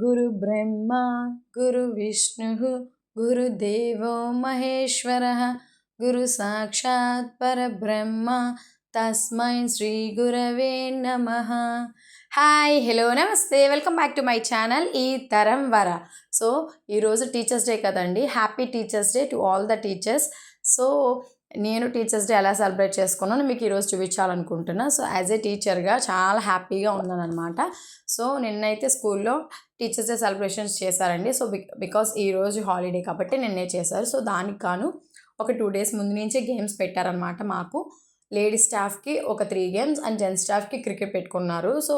గురు బ్రహ్మ గురు విష్ణు గురుదేవో మహేశ్వర గురు సాక్షాత్ పరబ్రహ్మ తస్మై శ్రీ గురవే నమః. హాయ్, హలో, నమస్తే, welcome back to my channel ఈ తరం వర. సో ఈరోజు టీచర్స్ డే కదండి. Happy teachers day to all the teachers. So నేను టీచర్స్ డే ఎలా సెలబ్రేట్ చేసుకున్నాను మీకు ఈరోజు చూపించాలనుకుంటున్నా. సో యాజ్ ఏ టీచర్గా చాలా హ్యాపీగా ఉన్నాను అనమాట. సో నిన్నైతే స్కూల్లో టీచర్స్ డే సెలబ్రేషన్స్ చేశారండి. సో బికాస్ ఈరోజు హాలిడే కాబట్టి నిన్నే చేశారు. సో దానికి కాను ఒక 2 days ముందు నుంచే గేమ్స్ పెట్టారనమాట. మాకు లేడీస్ స్టాఫ్కి ఒక 3 games అండ్ జెంట్స్ స్టాఫ్కి క్రికెట్ పెట్టుకున్నారు. సో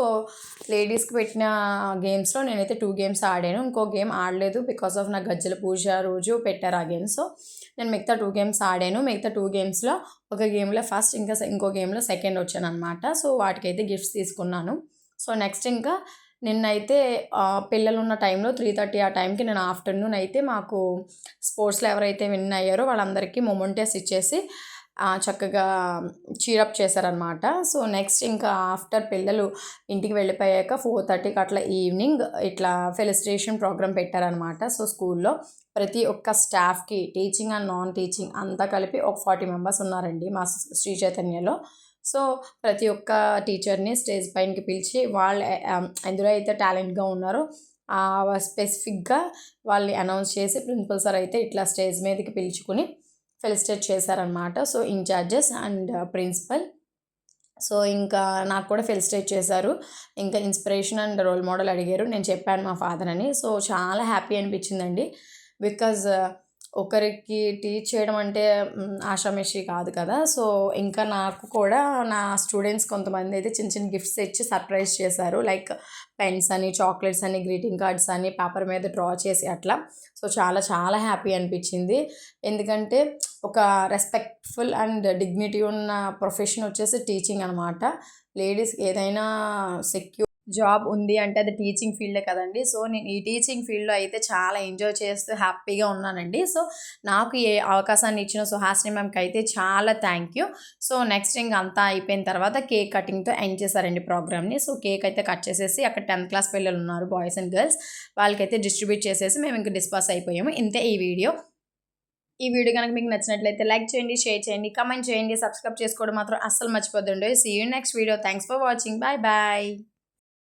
లేడీస్కి పెట్టిన గేమ్స్లో నేనైతే 2 games ఆడాను. ఇంకో గేమ్ ఆడలేదు బికాస్ ఆఫ్ నా గజ్జల పూజ రోజు పెట్టారు ఆ గేమ్. సో నేను మిగతా 2 games ఆడాను. మిగతా 2 gamesలో ఒక గేమ్లో ఫస్ట్, ఇంకో గేమ్లో సెకండ్ వచ్చాను అనమాట. సో వాటికైతే గిఫ్ట్స్ తీసుకున్నాను. సో నెక్స్ట్ ఇంకా నిన్నైతే పిల్లలు ఉన్న టైంలో 3:30 ఆ టైంకి నేను ఆఫ్టర్నూన్ అయితే మాకు స్పోర్ట్స్లో ఎవరైతే విన్ అయ్యారో వాళ్ళందరికీ మొమెంటోస్ ఇచ్చేసి చక్కగా చీరప్ చేశారనమాట. సో నెక్స్ట్ ఇంకా ఆఫ్టర్ పిల్లలు ఇంటికి వెళ్ళిపోయాక 4:30కి అట్లా ఈవినింగ్ ఇట్లా ఫెలిసిటేషన్ ప్రోగ్రామ్ పెట్టారనమాట. సో స్కూల్లో ప్రతి ఒక్క స్టాఫ్కి, టీచింగ్ అండ్ నాన్ టీచింగ్ అంతా కలిపి ఒక 40 members ఉన్నారండి మా శ్రీ చైతన్యలో. సో ప్రతి ఒక్క టీచర్ని స్టేజ్ పైనకి పిలిచి వాళ్ళు ఎందులో అయితే టాలెంట్గా ఉన్నారో స్పెసిఫిక్గా వాళ్ళని అనౌన్స్ చేసి ప్రిన్సిపల్ సార్ అయితే ఇట్లా స్టేజ్ మీదకి పిలుచుకుని ఫెలిసిటేట్ చేశారనమాట. So incharges and principal. So ఇంకా నాకు కూడా ఫెలిసిటేట్ చేశారు. ఇంకా ఇన్స్పిరేషన్ అండ్ రోల్ మోడల్ అడిగారు. నేను చెప్పాను మా ఫాదర్ అని. సో చాలా హ్యాపీ అనిపించిందండి. బికాజ్ ఒకరికి టీచ్ చేయడం అంటే ఆషామాషి కాదు కదా. సో ఇంకా నాకు కూడా నా స్టూడెంట్స్ కొంతమంది అయితే చిన్న చిన్న గిఫ్ట్స్ ఇచ్చి సర్ప్రైజ్ చేశారు. లైక్ పెన్స్ అని, చాక్లెట్స్ అని, గ్రీటింగ్ కార్డ్స్ అని పేపర్ మీద డ్రా చేసి అట్లా. సో చాలా చాలా హ్యాపీ అనిపించింది. ఎందుకంటే ఒక రెస్పెక్ట్ఫుల్ అండ్ డిగ్నిటీ ఉన్న ప్రొఫెషన్ వచ్చేసి టీచింగ్ అనమాట. లేడీస్కి ఏదైనా సెక్యూర్ జాబ్ ఉంది అంటే అది టీచింగ్ ఫీల్డే కదండి. సో నేను ఈ టీచింగ్ ఫీల్డ్లో అయితే చాలా ఎంజాయ్ చేస్తూ హ్యాపీగా ఉన్నానండి. సో నాకు ఏ అవకాశాన్ని ఇచ్చిన సుహాసిని మ్యామ్కి అయితే చాలా థ్యాంక్ యూ. సో నెక్స్ట్ ఇంకా అంతా అయిపోయిన తర్వాత కేక్ కటింగ్తో ఎండ్ చేశారండి ప్రోగ్రామ్ని. సో కేక్ అయితే కట్ చేసేసి అక్కడ 10th class పిల్లలు ఉన్నారు, బాయ్స్ అండ్ గర్ల్స్, వాళ్ళకైతే డిస్ట్రిబ్యూట్ చేసేసి మేము ఇంకా డిస్పాస్ అయిపోయాము. ఇంతే ఈ వీడియో కనుక మీకు నచ్చినట్లయితే లైక్ చేయండి, షేర్ చేయండి, కమెంట్ చేయండి, సబ్స్క్రైబ్ చేసుకోవడం మాత్రం అస్సలు మర్చిపోద్దండి. See you next video. Thanks for watching. Bye bye.